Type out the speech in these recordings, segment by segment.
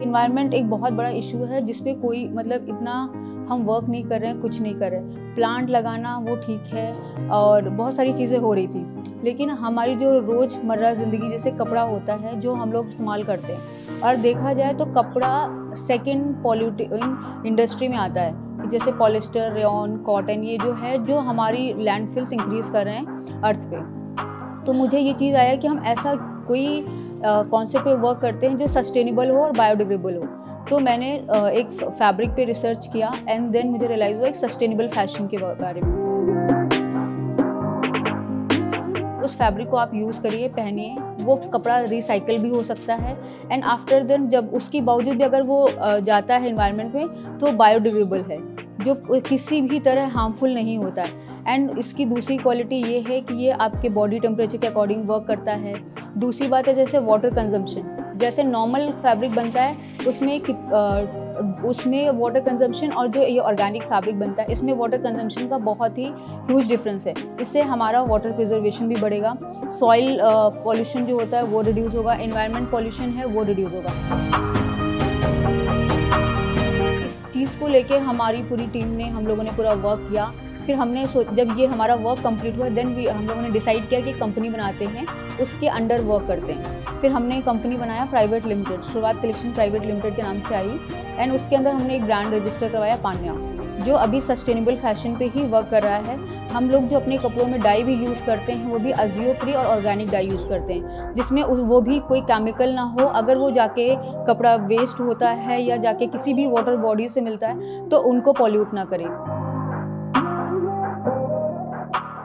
Environment एक बहुत बड़ा इशू है जिस पे कोई मतलब इतना हम वर्क नहीं कर रहे हैं, कुछ नहीं कर रहे हैं। प्लांट लगाना वो ठीक है और बहुत सारी चीज़ें हो रही थी, लेकिन हमारी जो रोज़मर्रा ज़िंदगी जैसे कपड़ा होता है जो हम लोग इस्तेमाल करते हैं, और देखा जाए तो कपड़ा सेकंड पॉल्यूटिंग इंडस्ट्री में आता है। जैसे पॉलिस्टर, रेयॉन, कॉटन, ये जो है जो हमारी लैंडफिल्स इंक्रीज़ कर रहे हैं अर्थ पे। तो मुझे ये चीज़ आया कि हम ऐसा कोई कॉन्सेप्ट पे वर्क करते हैं जो सस्टेनेबल हो और बायोडिग्रेडेबल हो। तो मैंने एक फैब्रिक पे रिसर्च किया एंड देन मुझे रियलाइज़ हुआ एक सस्टेनेबल फैशन के बारे में। उस फैब्रिक को आप यूज़ करिए, पहनिए, वो कपड़ा रिसाइकल भी हो सकता है एंड आफ्टर देन जब उसके बावजूद भी अगर वो जाता है एनवायरनमेंट में तो बायोडिग्रेडेबल है, जो किसी भी तरह हार्मफुल नहीं होता है। एंड इसकी दूसरी क्वालिटी ये है कि ये आपके बॉडी टेम्परेचर के अकॉर्डिंग वर्क करता है। दूसरी बात है जैसे वाटर कंजम्पशन, जैसे नॉर्मल फैब्रिक बनता है उसमें वाटर कंजम्पशन और जो ये ऑर्गेनिक फैब्रिक बनता है इसमें वाटर कंजम्पशन का बहुत ही ह्यूज डिफरेंस है। इससे हमारा वाटर प्रिजर्वेशन भी बढ़ेगा, सॉइल पॉल्यूशन जो होता है वो रिड्यूस होगा, एनवायरनमेंट पॉल्यूशन है वो रिड्यूस होगा। इस चीज़ को लेके हमारी पूरी टीम ने, हम लोगों ने पूरा वर्क किया। फिर हमने जब ये हमारा वर्क कंप्लीट हुआ देन हम लोगों ने डिसाइड किया कि कंपनी बनाते हैं, उसके अंडर वर्क करते हैं। फिर हमने कंपनी बनाया प्राइवेट लिमिटेड, शुरुआत कलेक्शन प्राइवेट लिमिटेड के नाम से आई एंड उसके अंदर हमने एक ब्रांड रजिस्टर करवाया पान्या, जो अभी सस्टेनेबल फैशन पे ही वर्क कर रहा है। हम लोग जो अपने कपड़ों में डाई भी यूज़ करते हैं वो भी अजियो फ्री और ऑर्गेनिक डाई यूज़ करते हैं, जिसमें वो भी कोई केमिकल ना हो। अगर वो जाके कपड़ा वेस्ट होता है या जाके किसी भी वाटर बॉडी से मिलता है तो उनको पॉल्यूट ना करे।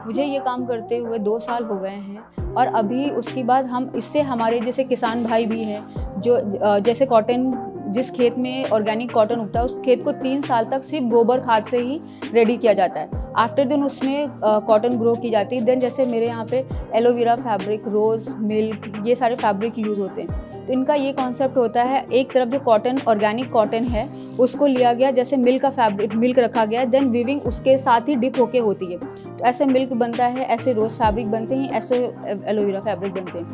मुझे ये काम करते हुए 2 साल हो गए हैं और अभी उसके बाद हम इससे हमारे जैसे किसान भाई भी हैं जो जैसे कॉटन, जिस खेत में ऑर्गेनिक कॉटन उगता है उस खेत को 3 साल तक सिर्फ गोबर खाद से ही रेडी किया जाता है। आफ्टर देन उसमें कॉटन ग्रो की जाती है। देन जैसे मेरे यहाँ पे एलोवेरा फैब्रिक, रोज़ मिल्क, ये सारे फैब्रिक यूज़ होते हैं। तो इनका ये कॉन्सेप्ट होता है, एक तरफ जो कॉटन ऑर्गेनिक कॉटन है उसको लिया गया, जैसे मिल्क का फैब्रिक, मिल्क रखा गया है, देन वीविंग उसके साथ ही डिप होके होती है। तो ऐसे मिल्क बनता है, ऐसे रोज़ फैब्रिक बनते हैं, ऐसे एलोवेरा फैब्रिक बनते हैं।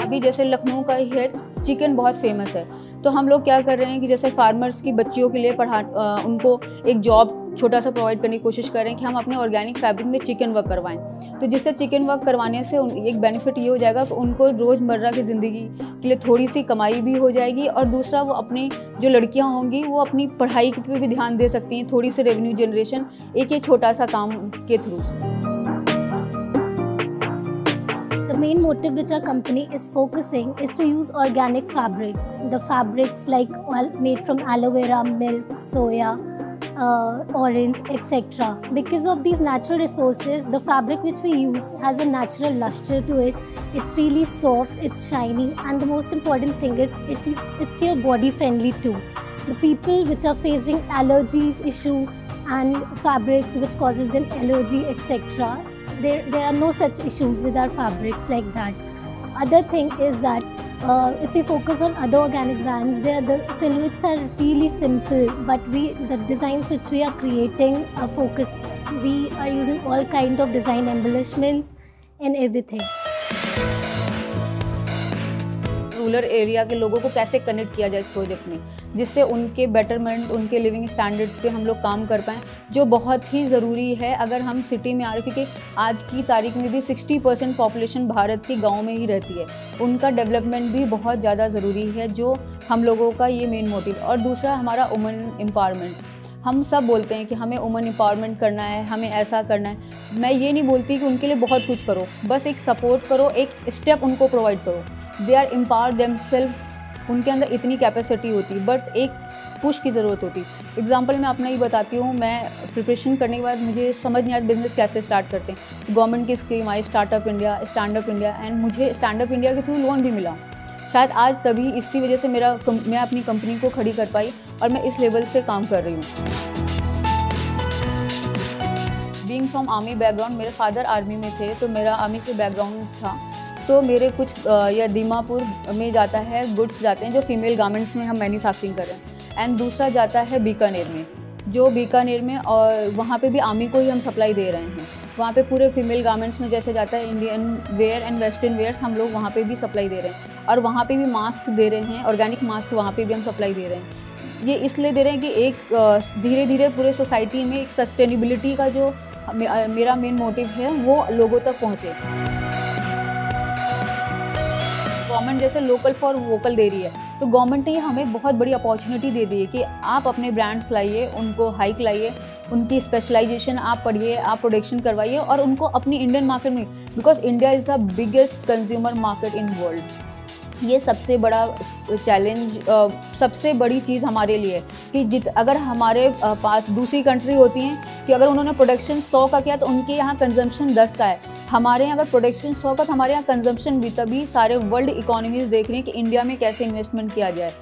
अभी जैसे लखनऊ का ही है, चिकन बहुत फेमस है, तो हम लोग क्या कर रहे हैं कि जैसे फार्मर्स की बच्चियों के लिए उनको एक जॉब छोटा सा प्रोवाइड करने की कोशिश कर रहे हैं कि हम अपने ऑर्गेनिक फैब्रिक में चिकन वर्क करवाएं। तो जिससे चिकन वर्क करवाने से एक बेनिफिट ये हो जाएगा कि उनको रोज़मर्रा की ज़िंदगी के लिए थोड़ी सी कमाई भी हो जाएगी और दूसरा वो अपनी जो लड़कियां होंगी वो अपनी पढ़ाई पे भी ध्यान दे सकती हैं, थोड़ी सी रेवेन्यू जनरेशन एक ये छोटा सा काम के through. The main motive which our company is focusing is to use organic fabrics. The fabrics like made from aloe vera, milk, soya, orange, etc. Because of these natural resources, the fabric which we use has a natural luster to it. It's really soft, it's shiny, and the most important thing is it's your body friendly too. The people which are facing allergies issue and fabrics which causes them allergy, etc. There are no such issues with our fabrics like that. Other thing is that if we focus on other organic brands, the silhouettes are really simple, but the designs which we are creating are focused. We are using all kind of design embellishments and everything. Rural area के लोगों को कैसे connect किया जाए इस project में, जिससे उनके बेटरमेंट, उनके लिविंग स्टैंडर्ड पे हम लोग काम कर पाएँ, जो बहुत ही ज़रूरी है अगर हम सिटी में आ रहे, क्योंकि आज की तारीख में भी 60% पॉपुलेशन भारत की गांव में ही रहती है। उनका डेवलपमेंट भी बहुत ज़्यादा ज़रूरी है, जो हम लोगों का ये मेन मोटिव। और दूसरा हमारा वुमेन एम्पावरमेंट। हम सब बोलते हैं कि हमें वुमेन एम्पावरमेंट करना है, हमें ऐसा करना है। मैं ये नहीं बोलती कि उनके लिए बहुत कुछ करो, बस एक सपोर्ट करो, एक स्टेप उनको प्रोवाइड करो। दे आर एम्पावर देमसेल्फ, उनके अंदर इतनी कैपेसिटी होती, बट एक पुश की ज़रूरत होती। एग्जांपल मैं अपना ही बताती हूँ, मैं प्रिपरेशन करने के बाद मुझे समझ नहीं आया बिज़नेस कैसे स्टार्ट करते हैं। गवर्नमेंट की scheme I startup India, stand up India, and मुझे स्टैंड अप इंडिया के थ्रू लोन भी मिला। शायद आज तभी इसी वजह से मैं अपनी कंपनी को खड़ी कर पाई और मैं इस लेवल से काम कर रही हूँ। बीइंग फ्रॉम आर्मी बैकग्राउंड, मेरे फादर आर्मी में थे तो मेरा आर्मी से बैकग्राउंड था। तो मेरे कुछ या दीमापुर में जाता है, गुड्स जाते हैं जो फीमेल गारमेंट्स में हम मैन्युफैक्चरिंग कर रहे हैं, एंड दूसरा जाता है बीकानेर में, जो बीकानेर में, और वहाँ पे भी आर्मी को ही हम सप्लाई दे रहे हैं। वहाँ पे पूरे फीमेल गारमेंट्स में जैसे जाता है Indian wear and western wears, हम लोग वहाँ पे भी सप्लाई दे रहे हैं। और वहाँ पे भी मास्क दे रहे हैं, ऑर्गेनिक मास्क वहाँ पे भी हम सप्लाई दे रहे हैं। ये इसलिए दे रहे हैं कि एक धीरे धीरे पूरे सोसाइटी में एक सस्टेनेबिलिटी का जो मेरा मेन मोटिव है वो लोगों तक पहुँचे। गवर्नमेंट जैसे लोकल फॉर वोकल दे रही है, तो गवर्नमेंट ने हमें बहुत बड़ी अपॉर्चुनिटी दे दी है कि आप अपने ब्रांड्स लाइए, उनको हाइक लाइए, उनकी स्पेशलाइजेशन आप पढ़िए, आप प्रोडक्शन करवाइए और उनको अपनी इंडियन मार्केट में, because India is the biggest consumer market in world. ये सबसे बड़ा चैलेंज, सबसे बड़ी चीज़ हमारे लिए कि अगर हमारे पास दूसरी कंट्री होती हैं कि अगर उन्होंने प्रोडक्शन 100 का किया तो उनके यहाँ कंजम्पशन 10 का है। हमारे यहाँ अगर प्रोडक्शन 100 का तो हमारे यहाँ कंजम्पशन भी, तभी सारे वर्ल्ड इकोनॉमीज देख रही हैं कि इंडिया में कैसे इन्वेस्टमेंट किया जाए।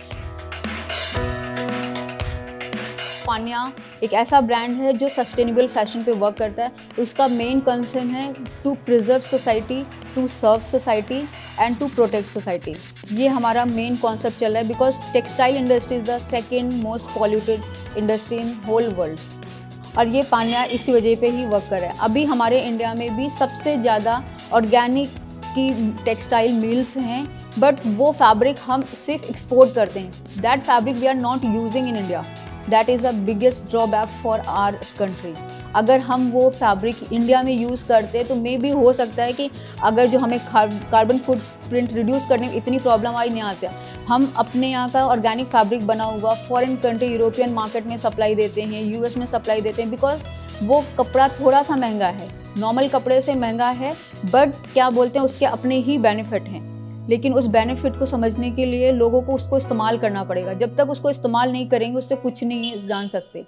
पानिया एक ऐसा ब्रांड है जो सस्टेनेबल फैशन पे वर्क करता है। उसका मेन कंसर्न है to preserve society, to serve society and to protect society. ये हमारा मेन कॉन्सेप्ट चल रहा है because textile industry is the second most polluted industry in whole world और ये पानिया इसी वजह पे ही वर्क कर रहा है। अभी हमारे इंडिया में भी सबसे ज़्यादा ऑर्गेनिक की टेक्सटाइल मिल्स हैं, बट वो फैब्रिक हम सिर्फ एक्सपोर्ट करते हैं। That fabric we are not using in India. That is the biggest drawback for our country. अगर हम वो फैब्रिक इंडिया में यूज़ करते तो मे भी हो सकता है कि अगर जो हमें कार्बन फुटप्रिंट रिड्यूस करने में इतनी प्रॉब्लम आई नहीं आती, हम अपने यहाँ का ऑर्गेनिक फैब्रिक बना हुआ फॉरेन कंट्री, यूरोपियन मार्केट में सप्लाई देते हैं, यूएस में सप्लाई देते हैं, बिकॉज वो कपड़ा थोड़ा सा महंगा है, नॉर्मल कपड़े से महंगा है, बट क्या बोलते हैं उसके अपने ही बेनिफिट हैं। लेकिन उस बेनिफिट को समझने के लिए लोगों को उसको इस्तेमाल करना पड़ेगा। जब तक उसको इस्तेमाल नहीं करेंगे उससे कुछ नहीं जान सकते।